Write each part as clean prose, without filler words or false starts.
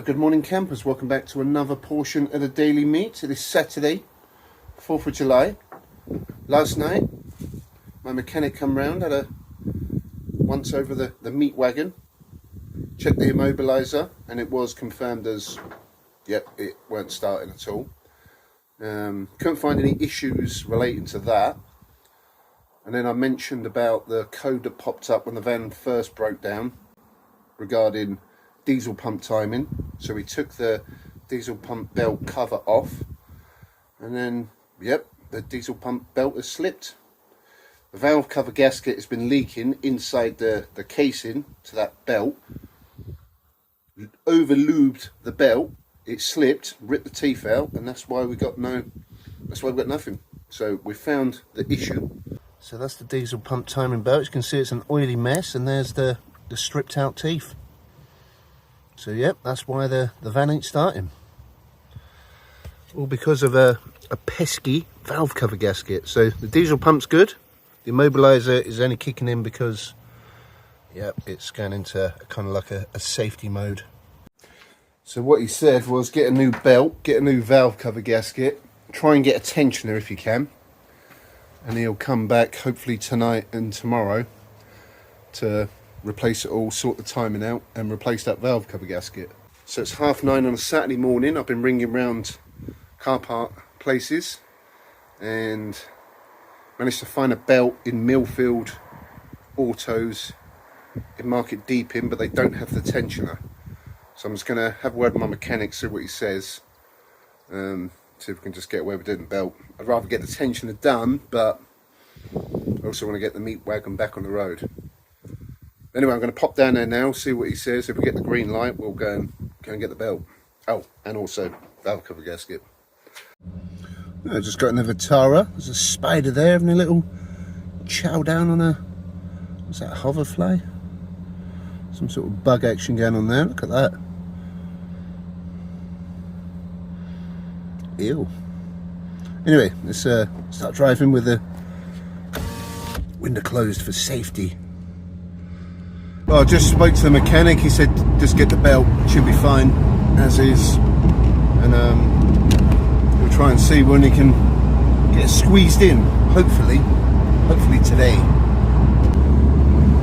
Good morning campers, welcome back to another portion of the Daily Meat. It is Saturday, 4th of July. Last night my mechanic come round, had a once over the Meat Wagon, checked the immobiliser, and it was confirmed as, yep, it weren't starting at all. Couldn't find any issues relating to that. And then I mentioned about the code that popped up when the van first broke down regarding diesel pump timing. So we took the diesel pump belt cover off, and then yep, the diesel pump belt has slipped. The valve cover gasket has been leaking inside the casing to that belt, over lubed the belt, it slipped, ripped the teeth out, and that's why we got nothing. So we found the issue. So that's the diesel pump timing belt. You can see it's an oily mess, and there's the stripped out teeth. So yep, that's why the van ain't starting. All because of a pesky valve cover gasket. So the diesel pump's good. The immobiliser is only kicking in because, yep, it's going into kind of like a safety mode. So what he said was get a new belt, get a new valve cover gasket, try and get a tensioner if you can. And he'll come back hopefully tonight and tomorrow to replace it all, sort the timing out, and replace that valve cover gasket. So it's 9:30 on a Saturday morning. I've been ringing round car park places and managed to find a belt in Millfield Autos in Market Deeping, but they don't have the tensioner. So I'm just going to have a word with my mechanic, see what he says, see if we can just get away with doing the belt. I'd rather get the tensioner done, but I also want to get the Meat Wagon back on the road. Anyway, I'm going to pop down there now, see what he says. If we get the green light, we'll go and get the belt. Oh, and also valve cover gasket. I just got in the Vitara. There's a spider there having a little chow down on a, what's that, a hoverfly? Some sort of bug action going on there. Look at that. Ew. Anyway, let's start driving with the window closed for safety. Well, I just spoke to the mechanic. He said just get the belt, should be fine as is, and we'll try and see when he can get it squeezed in. Hopefully today.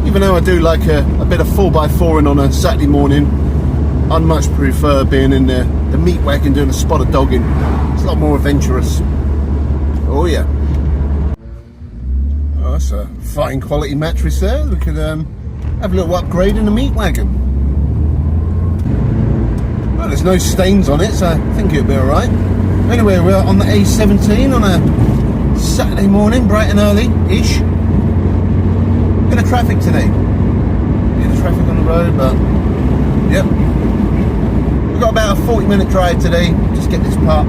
Even though I do like a bit of 4x4ing on a Saturday morning, I'd much prefer being in the Meat Wagon doing a spot of dogging. It's a lot more adventurous. Oh yeah. Oh, that's a fine quality mattress there. We could have a little upgrade in the Meat Wagon. Well, there's no stains on it, so I think it'll be alright. Anyway, we're on the A17 on a Saturday morning, bright and early-ish. Bit of traffic today. Bit of traffic on the road, but yep. We've got about a 40-minute drive today, just get this part.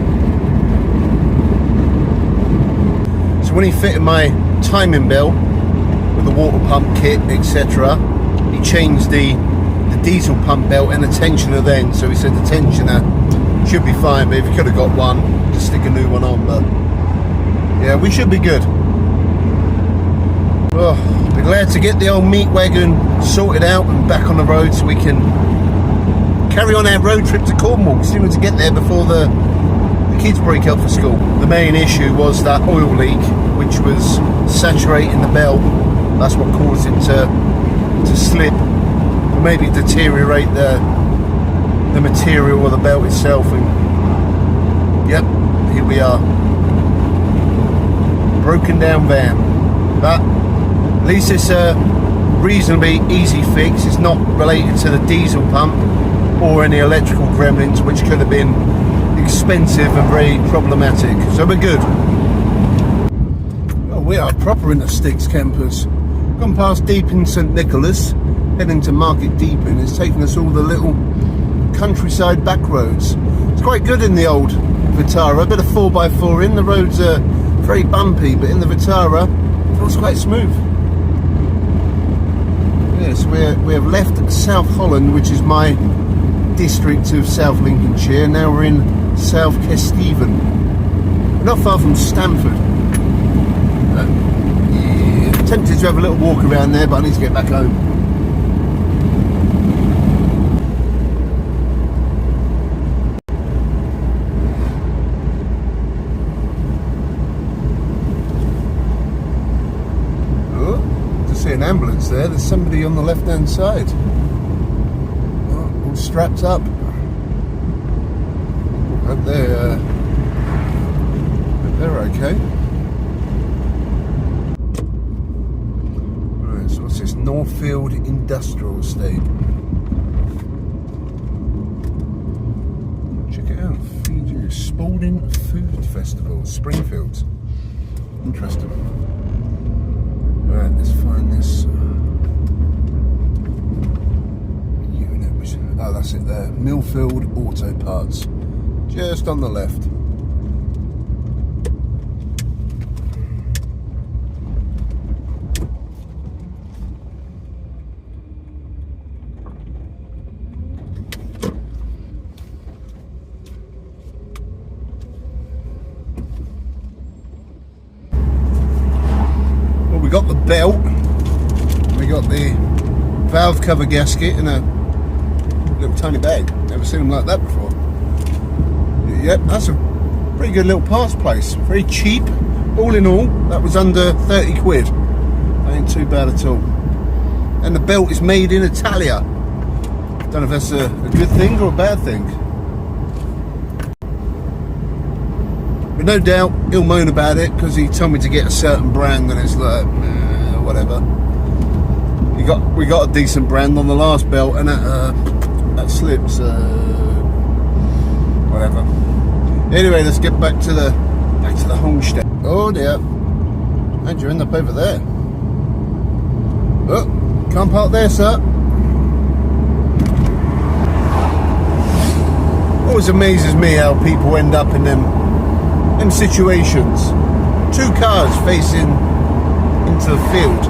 So when he fitted my timing belt with the water pump kit, etc., he changed the diesel pump belt and the tensioner then, so he said the tensioner should be fine, but if you could have got one, just stick a new one on. But yeah, we should be good. Well, we're glad to get the old Meat Wagon sorted out and back on the road so we can carry on our road trip to Cornwall. We seem to get there before the kids break up for school. The main issue was that oil leak, which was saturating the belt. That's what caused it to slip, or maybe deteriorate the material of the belt itself. And yep, here we are, broken down van. But at least it's a reasonably easy fix. It's not related to the diesel pump or any electrical gremlins, which could have been expensive and very problematic. So we're good. Well, we are proper in the sticks, campers. Gone past Deeping St Nicholas, heading to Market Deeping. It's taken us all the little countryside back roads. It's quite good in the old Vitara. A bit of 4x4 in. The roads are very bumpy, but in the Vitara it feels quite smooth. Yes, we have left South Holland, which is my district of South Lincolnshire. Now we're in South Kesteven. We're not far from Stamford. Tempted to have a little walk around there, but I need to get back home. there. There's somebody on the left hand side. Oh, all strapped up. Hope they're okay. Right, so what's this? Millfield Industrial Estate. Check it out. Fiji Spalding Food Festival, Springfield. Interesting. Right, let's find this unit. Oh, that's it there. Millfield Auto Parts. Just on the left. Well, we got the belt, we got the valve cover gasket in a little tiny bag. Never seen them like that before. Yep, that's a pretty good little parts place. Very cheap. All in all, that was under 30 quid. Ain't too bad at all. And the belt is made in Italia. Don't know if that's a good thing or a bad thing. But no doubt he'll moan about it because he told me to get a certain brand and it's like, whatever. We got a decent brand on the last belt and that slips. Whatever. Anyway, let's get back to the homestead. Oh dear, how'd you end up over there? Oh, can't park there, sir. Always amazes me how people end up in them situations. Two cars facing into the field.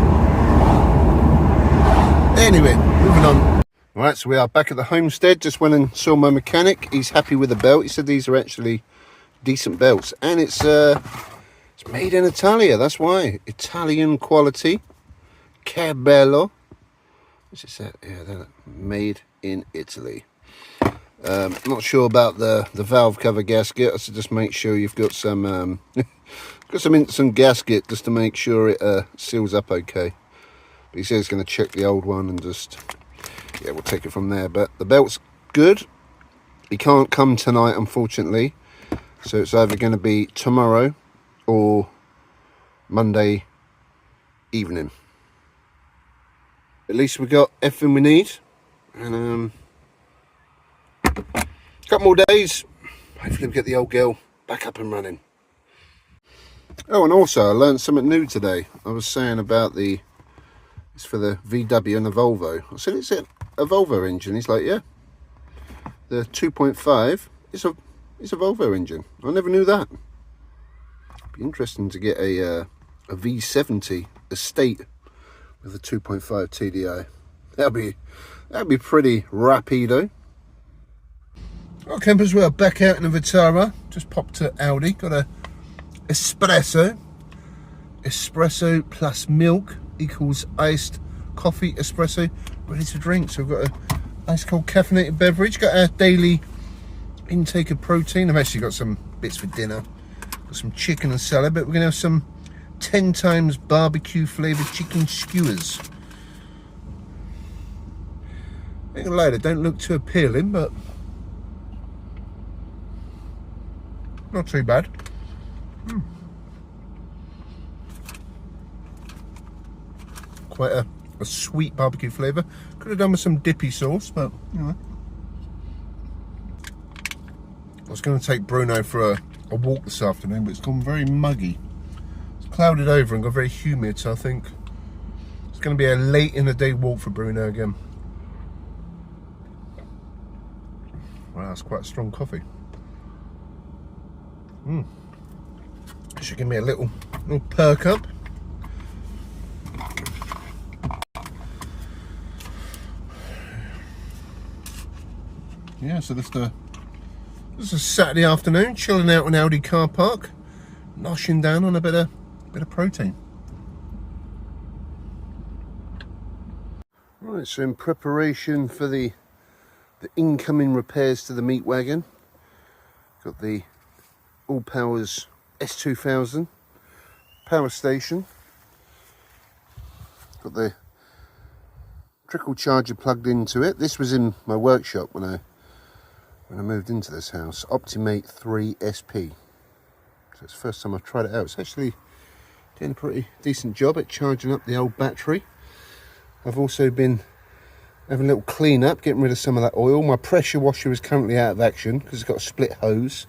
Anyway, moving on. Right, so we are back at the homestead. Just went and saw my mechanic. He's happy with the belt. He said these are actually decent belts, and it's made in Italia. That's why. Italian quality. Che bello. What's it say? Yeah, they're made in Italy. Not sure about the valve cover gasket. I should just make sure you've got some some gasket just to make sure it seals up okay. But he says he's going to check the old one and just, yeah, we'll take it from there. But the belt's good. He can't come tonight, unfortunately. So it's either going to be tomorrow or Monday evening. At least we got everything we need. And a couple more days. Hopefully we get the old girl back up and running. Oh, and also I learned something new today. I was saying about it's for the VW and the Volvo. I said, is it a Volvo engine? He's like, yeah. The 2.5 is a Volvo engine. I never knew that. Be interesting to get a V70 estate with a 2.5 TDI. That'd be pretty rapido. Well, campers, we are back out in the Vitara. Just popped to Aldi. Got a espresso plus milk equals iced coffee espresso ready to drink. So we've got a ice cold caffeinated beverage. Got our daily intake of protein. I've actually got some bits for dinner. Got some chicken and salad, but we're gonna have some 10 times barbecue flavoured chicken skewers. Ain't gonna lie, they don't look too appealing, but not too bad. Quite a sweet barbecue flavour. Could have done with some dippy sauce, but you know. I was going to take Bruno for a walk this afternoon, but it's gone very muggy. It's clouded over and got very humid, so I think it's going to be a late in the day walk for Bruno again. Wow, that's quite a strong coffee. Should give me a little perk up. Yeah, so this is a Saturday afternoon, chilling out in Aldi car park, noshing down on a bit of protein. Right, so in preparation for the incoming repairs to the Meat Wagon, got the All Powers S2000 power station. Got the trickle charger plugged into it. This was in my workshop when I moved into this house. Optimate 3 SP. So it's the first time I've tried it out. It's actually doing a pretty decent job at charging up the old battery. I've also been having a little clean up, getting rid of some of that oil. My pressure washer is currently out of action because it's got a split hose,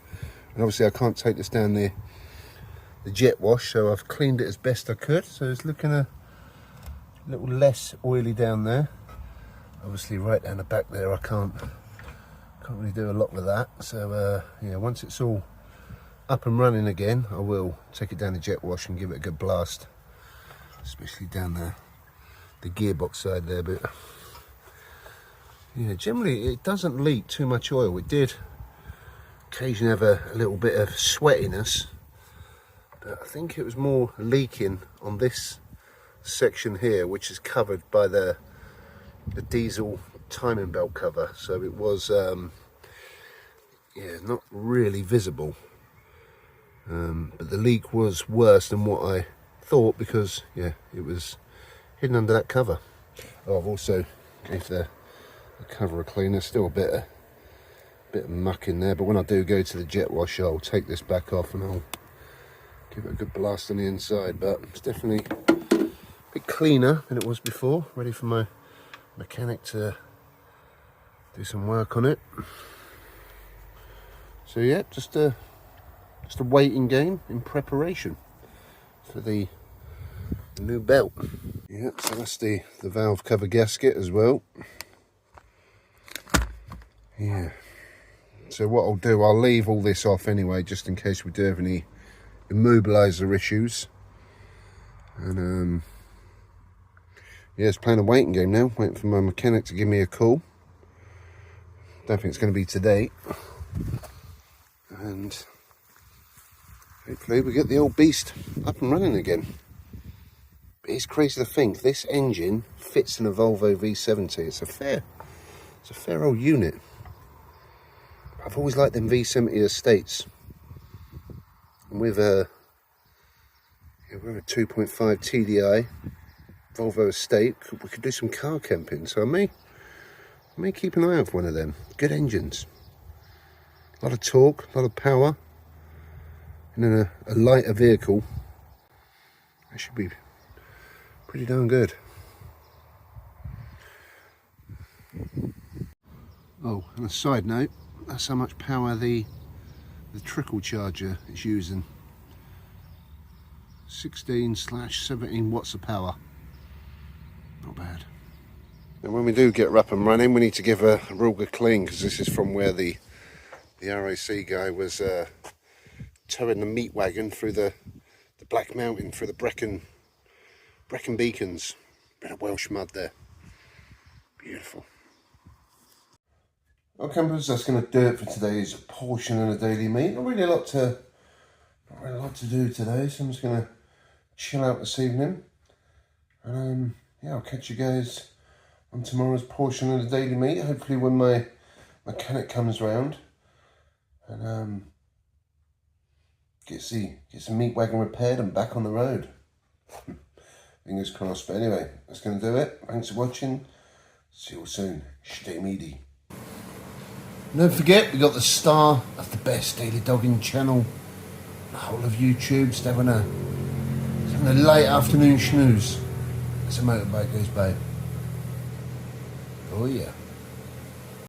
and obviously I can't take this down the jet wash, so I've cleaned it as best I could. So it's looking a little less oily down there. Obviously right down the back there I can't really do a lot with that. So yeah, once it's all up and running again, I will take it down the jet wash and give it a good blast, especially down the gearbox side there. But yeah, generally it doesn't leak too much oil. It did occasionally have a little bit of sweatiness, but I think it was more leaking on this section here, which is covered by the diesel timing belt cover. So it was yeah, not really visible, but the leak was worse than what I thought, because yeah, it was hidden under that cover. Oh, I've also gave the cover a clean. There's still a bit of muck in there, but when I do go to the jet wash, I'll take this back off and I'll give it a good blast on the inside. But it's definitely a bit cleaner than it was before, ready for my mechanic to do some work on it. So yeah, just a waiting game in preparation for the new belt. Yeah, so that's the valve cover gasket as well. Yeah, so what I'll do, I'll leave all this off anyway, just in case we do have any immobiliser issues. And yeah, it's playing a waiting game now, waiting for my mechanic to give me a call. Don't think it's going to be today. And hopefully we get the old beast up and running again. But it's crazy to think this engine fits in a Volvo V70. It's a fair old unit. I've always liked them V70 estates. And with a 2.5 TDI Volvo estate, we could do some car camping. So I may keep an eye out for one of them. Good engines. A lot of torque, a lot of power. And in a lighter vehicle, that should be pretty darn good. Oh, on a side note, that's how much power the trickle charger is using. 16/17 watts of power. Not bad. And when we do get up and running, we need to give a real good clean, because this is from where the RAC guy was towing the Meat Wagon through the Black Mountain, through the Brecon beacons. Bit of Welsh mud there. Beautiful. Well, campers, that's going to do it for today's portion of the Daily Meat. Not really a lot to do today, so I'm just going to chill out this evening. And yeah, I'll catch you guys on tomorrow's portion of the Daily Meat. Hopefully when my mechanic comes round and get some Meat Wagon repaired and back on the road. Fingers crossed. But anyway, that's going to do it. Thanks for watching. See you all soon. Stay meaty. Don't forget, we got the star of the best daily dogging channel, the whole of YouTube, just having a late afternoon snooze as a motorbike goes by. Oh yeah.